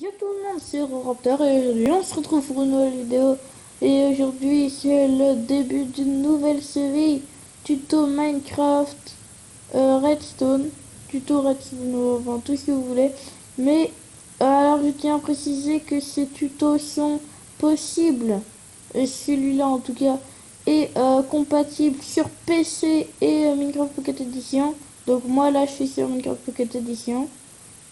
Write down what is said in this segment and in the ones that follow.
Yo tout le monde, c'est Raptor et aujourd'hui on se retrouve pour une nouvelle vidéo. Et aujourd'hui c'est le début d'une nouvelle série tuto Minecraft, Redstone, tuto Redstone, enfin tout ce que vous voulez. Mais alors je tiens à préciser que ces tutos sont possibles, et celui-là en tout cas est compatible sur PC et Minecraft Pocket Edition. Donc moi là je suis sur Minecraft Pocket Edition.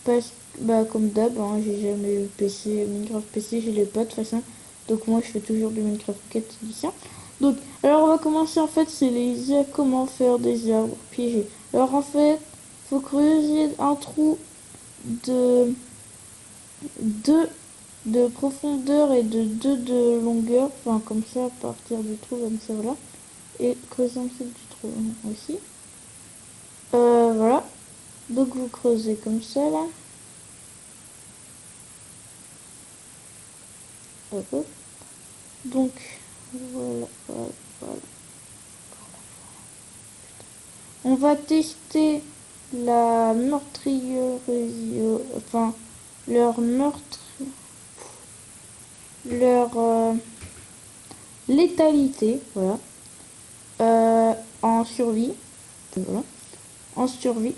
Parce bah comme d'hab, hein, j'ai jamais eu PC, Minecraft PC, je l'ai pas de toute façon. Donc moi je fais toujours du Minecraft Pocket Edition. Donc alors on va commencer en fait, c'est les comment faire des arbres piégés. Alors en fait, faut creuser un trou de 2 de profondeur et de 2 de longueur, enfin comme ça à partir du trou comme ça voilà. Et creuser en dessous du trou aussi. Voilà. Donc vous creusez comme ça là. Hop, hop. Donc, voilà, voilà, voilà. On va tester la meurtrière, enfin, leur meurtre, leur létalité, voilà, en survie, voilà, en survie.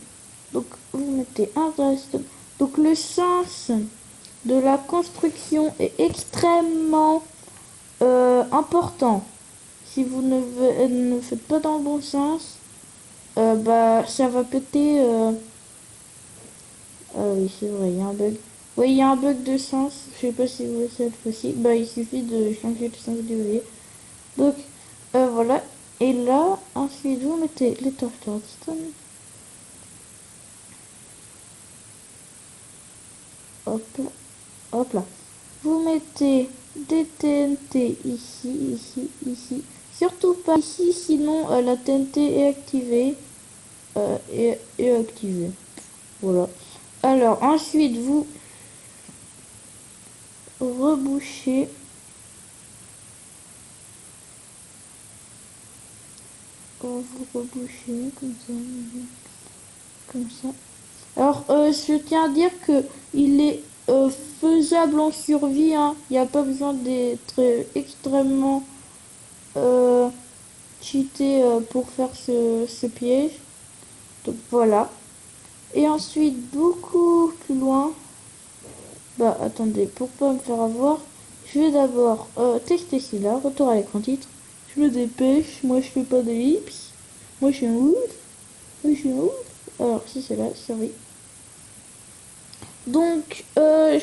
Donc, vous mettez un reste. Donc, le sens de la construction est extrêmement important. Si vous ne faites pas dans le bon sens, bah ça va péter. Ah oui, c'est vrai, il y a un bug. Oui, il y a un bug de sens. Je sais pas si vous cette fois-ci. Bah il suffit de changer le sens du V. Donc voilà. Et là, ensuite vous mettez les torches de redstone. Hop là, hop là. Vous mettez des TNT ici, ici, ici. Surtout pas ici, sinon la TNT est activée. Est activée. Voilà. Alors ensuite vous rebouchez. Vous rebouchez comme ça. Comme ça. Alors je tiens à dire que il est faisable en survie. Hein. Il n'y a pas besoin d'être extrêmement cheaté pour faire ce piège. Donc voilà. Et ensuite, beaucoup plus loin. Bah attendez, pour pas me faire avoir, je vais d'abord tester celui-là, retour à l'écran titre. Je me dépêche, moi je fais pas d'ellipse. Moi je suis un ouf. Moi je suis un ouf. Alors si c'est là, sorry. Donc c'est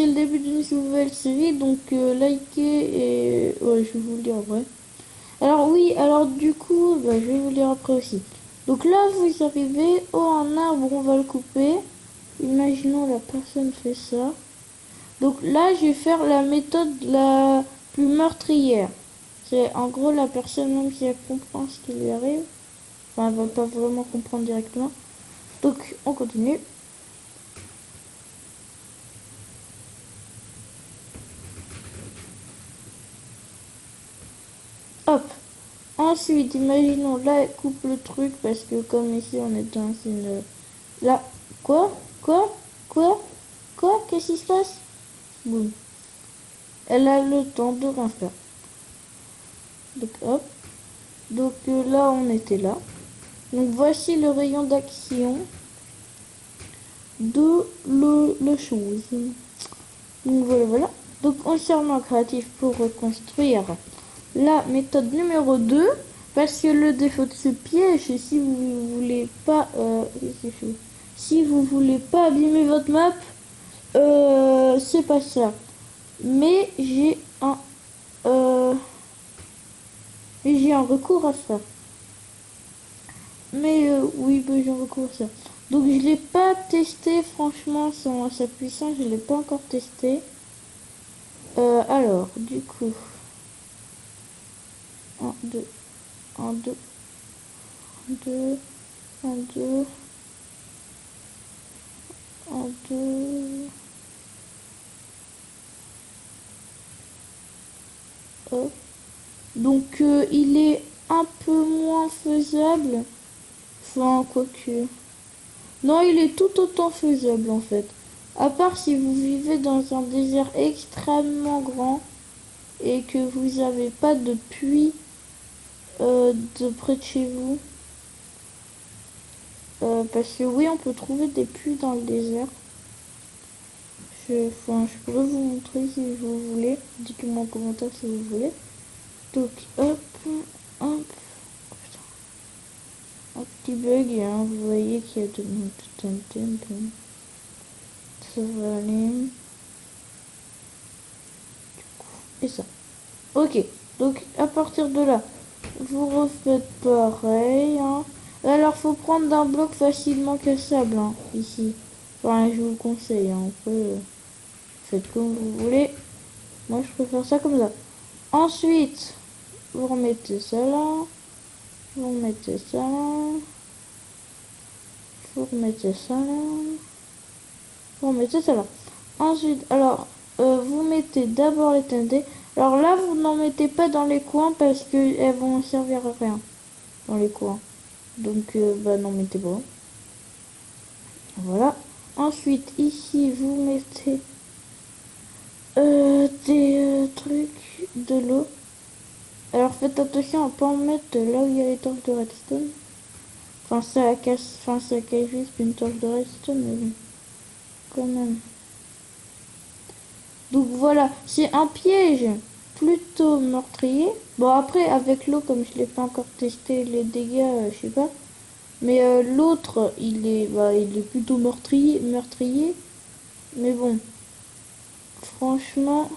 le début d'une nouvelle série, donc likez et ouais je vais vous le dire en vrai. Alors oui, alors du coup, bah, je vais vous le dire après aussi. Donc là vous arrivez, oh un arbre, on va le couper. Imaginons la personne fait ça. Donc là, je vais faire la méthode la plus meurtrière. C'est en gros la personne même si elle comprend ce qui lui arrive. Enfin, elle va pas vraiment comprendre directement. Donc on continue. Hop. Ensuite, imaginons là, elle coupe le truc parce que comme ici on est dans une... Là, quoi? Quoi? Quoi? Quoi? Qu'est-ce qui se passe? Boum. Elle a le temps de rien faire. Donc hop. Donc là, on était là. Donc voici le rayon d'action de le chose. Donc voilà, voilà. Donc entièrement créatif pour reconstruire la méthode numéro 2. Parce que le défaut de ce piège, si vous voulez pas si vous voulez pas abîmer votre map, c'est pas ça. Mais euh, j'ai un recours à ça. Mais oui, bah, j'ai un recours à ça. Donc je l'ai pas testé, franchement, sa puissance, je l'ai pas encore testé. Alors, du coup, un 2 un 2 un 2 un 2 un 2 hop. Donc il est un peu moins faisable. Enfin, quoique. Non, il est tout autant faisable en fait. À part si vous vivez dans un désert extrêmement grand et que vous n'avez pas de puits de près de chez vous. Parce que oui, on peut trouver des puits dans le désert. Je pourrais vous montrer si vous voulez. Dites-moi en commentaire si vous voulez. Donc, hop, hop. Un petit bug, hein. Vous voyez qu'il y a de... Ça va aller. Et ça. Ok, donc à partir de là, vous refaites pareil. Hein. Alors, faut prendre un bloc facilement cassable, hein, ici. Enfin, je vous le conseille. Hein. Après, faites comme vous voulez. Moi, je préfère ça comme ça. Ensuite, vous remettez ça là. Vous remettez ça là. Vous remettez ça là. Vous remettez ça là. Ensuite, alors, vous mettez d'abord les TNT. Alors là, vous n'en mettez pas dans les coins parce qu'elles vont servir à rien dans les coins. Donc, bah, n'en mettez pas. Voilà. Ensuite, ici, vous mettez des trucs, de l'eau. Alors, faites attention à pas en mettre là où il y a les torches de redstone. Enfin, ça casse, enfin, ça casse juste une torche de redstone, mais bon, quand même. Donc voilà, c'est un piège plutôt meurtrier. Bon, après, avec l'eau, comme je l'ai pas encore testé, les dégâts, je sais pas. Mais l'autre, il est plutôt meurtrier. Mais bon, franchement...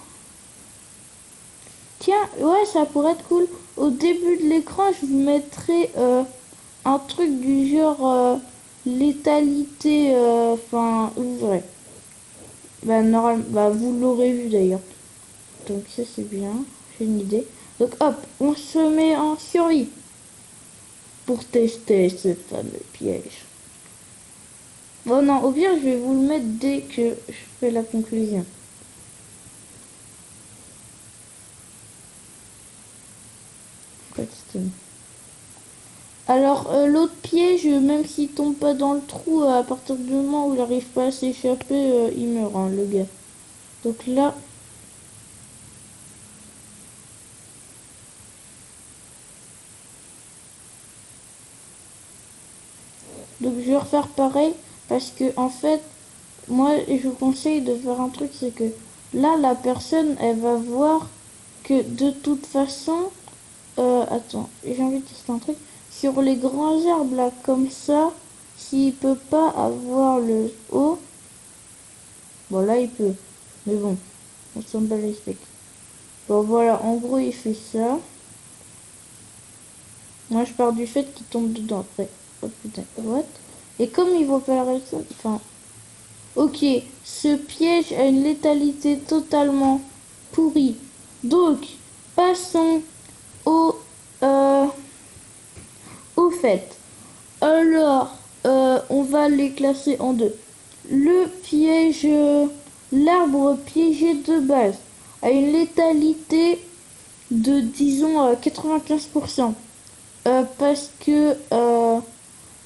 Tiens, ouais, ça pourrait être cool. Au début de l'écran, je vous mettrai un truc du genre létalité, enfin, ouvrez. Bah, bah, vous l'aurez vu d'ailleurs. Donc ça, c'est bien. J'ai une idée. Donc hop, on se met en survie pour tester ce fameux piège. Bon, non, au pire, je vais vous le mettre dès que je fais la conclusion. Redstone. Alors, l'autre piège, même s'il tombe pas dans le trou, à partir du moment où il n'arrive pas à s'échapper, il meurt, hein, le gars. Donc là... Donc je vais refaire pareil, parce que en fait, moi, je vous conseille de faire un truc, c'est que là, la personne, elle va voir que de toute façon... attends, j'ai envie de tester un truc. Sur les grands arbres, là, comme ça, s'il peut pas avoir le haut... Bon, là, il peut. Mais bon, on s'en bat les steaks. Bon, voilà, en gros, il fait ça. Moi, je pars du fait qu'il tombe dedans après. Oh putain, what? Et comme il voit pas la réaction, enfin... Ok, ce piège a une létalité totalement pourrie. Donc, passons au, euh, au fait. Alors, on va les classer en deux. Le piège, l'arbre piégé de base a une létalité de, disons, 95%. Parce que,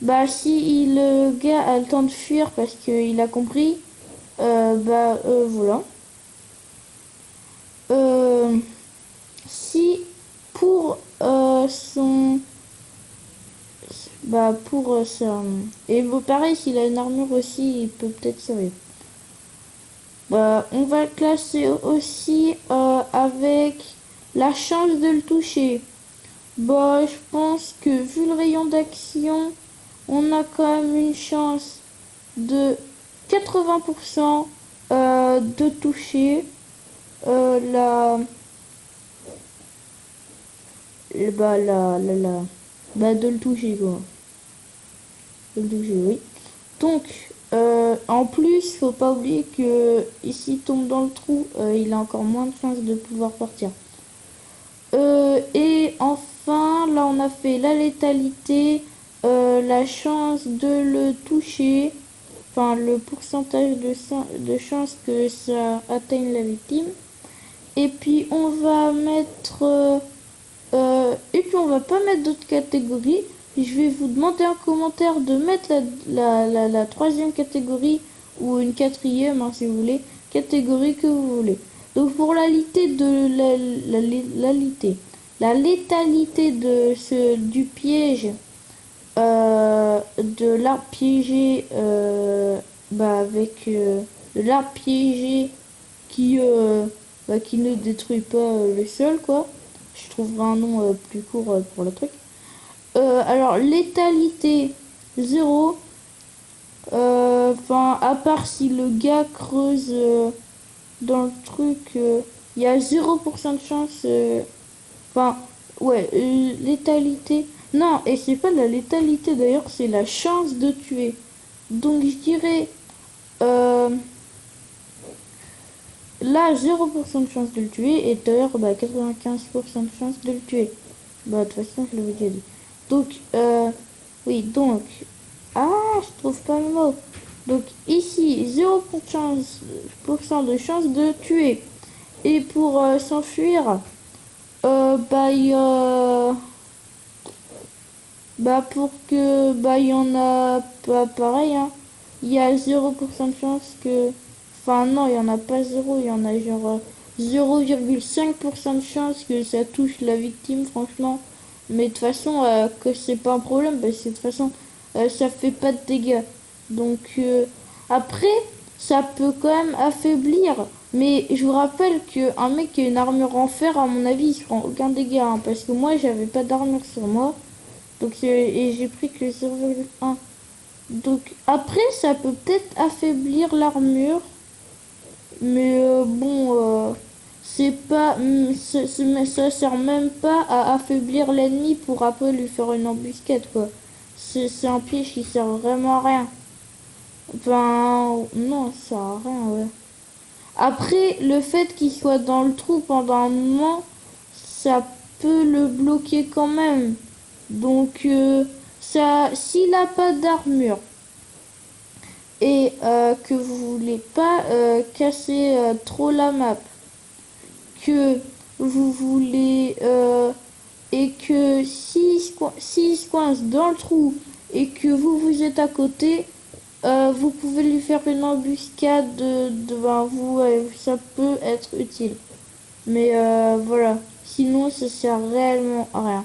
bah, si le gars a le temps de fuir parce qu'il a compris, bah, voilà. Euh, si pour son... Bah, pour ça... Et bon, pareil, s'il a une armure aussi, il peut peut-être servir. Bah, on va le classer aussi avec la chance de le toucher. Bah, je pense que vu le rayon d'action, on a quand même une chance de 80% de toucher la, bah, bah, de le toucher quoi. De le toucher, oui. Donc, en plus, faut pas oublier que s'il tombe dans le trou, il a encore moins de chances de pouvoir partir. Et enfin, là on a fait la létalité, la chance de le toucher, enfin le pourcentage de chance que ça atteigne la victime. Et puis on va mettre, et puis on va pas mettre d'autres catégories. Je vais vous demander en commentaire de mettre la troisième catégorie ou une quatrième, hein, si vous voulez, catégorie que vous voulez. Donc pour la létalité de la létalité de du piège, de l'arbre piégé, avec de l'arbre piégé qui ne détruit pas le sol, quoi. Je trouverai un nom plus court pour le truc. Alors, létalité 0. Enfin, à part si le gars creuse dans le truc, il y a 0% de chance. Enfin, ouais, létalité. Non, et c'est pas la létalité d'ailleurs, c'est la chance de tuer. Donc je dirais euh, là 0% de chance de le tuer et d'ailleurs 95% de chance de le tuer. Bah de toute façon je l'avais déjà dit. Donc oui, donc ah, je trouve pas le mot. Donc ici 0% de chance de tuer. Et pour s'enfuir, il y a pour que, il y en a pas pareil, hein. Il y a 0% de chance que, enfin, non, il y en a pas zéro, il y en a genre 0,5% de chance que ça touche la victime, franchement. Mais de toute façon, que c'est pas un problème, parce que de toute façon, ça fait pas de dégâts. Donc, après, ça peut quand même affaiblir. Mais je vous rappelle qu'un mec qui a une armure en fer, à mon avis, il se prend aucun dégât, hein, parce que moi, j'avais pas d'armure sur moi. Donc, et j'ai pris que 0,1. Donc après, ça peut peut-être affaiblir l'armure. Mais c'est pas, ça sert même pas à affaiblir l'ennemi pour après lui faire une embuscade, quoi. C'est un piège qui sert vraiment à rien. Enfin, non, ça sert à rien, ouais. Après, le fait qu'il soit dans le trou pendant un moment, ça peut le bloquer quand même. Donc, ça, s'il n'a pas d'armure et que vous voulez pas casser trop la map, que vous voulez et que s'il se coince dans le trou et que vous êtes à côté, vous pouvez lui faire une embuscade devant vous, ça peut être utile. Mais voilà, sinon ça sert réellement à rien.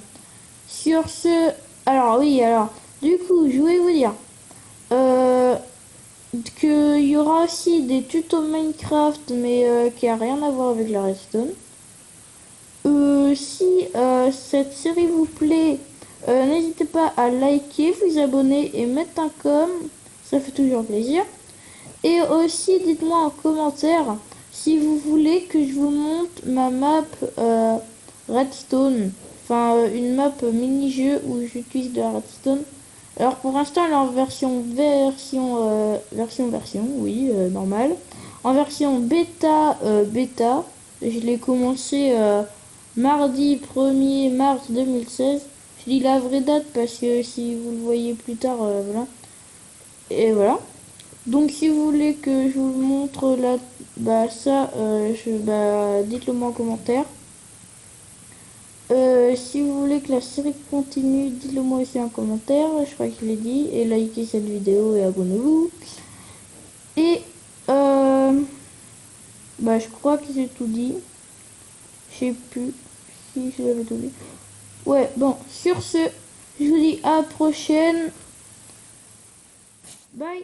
Sur ce, alors oui, alors, du coup, je voulais vous dire euh, qu'il y aura aussi des tutos Minecraft, mais qui a rien à voir avec la redstone. Si cette série vous plaît, n'hésitez pas à liker, vous abonner et mettre un com, ça fait toujours plaisir. Et aussi, dites-moi en commentaire si vous voulez que je vous montre ma map Redstone. Enfin, une map mini-jeu où j'utilise de la Redstone. Alors pour l'instant, elle est en version, oui, normal. En version bêta. Je l'ai commencé mardi 1er mars 2016. Je dis la vraie date parce que si vous le voyez plus tard, voilà. Et voilà. Donc si vous voulez que je vous montre là, dites-le moi en commentaire. Si vous voulez que la série continue, dites-le moi aussi en commentaire. Je crois que je l'ai dit. Et likez cette vidéo et abonnez-vous. Et je crois que j'ai tout dit. Je sais plus si je l'avais tout dit. Ouais, bon, sur ce, je vous dis à la prochaine. Bye.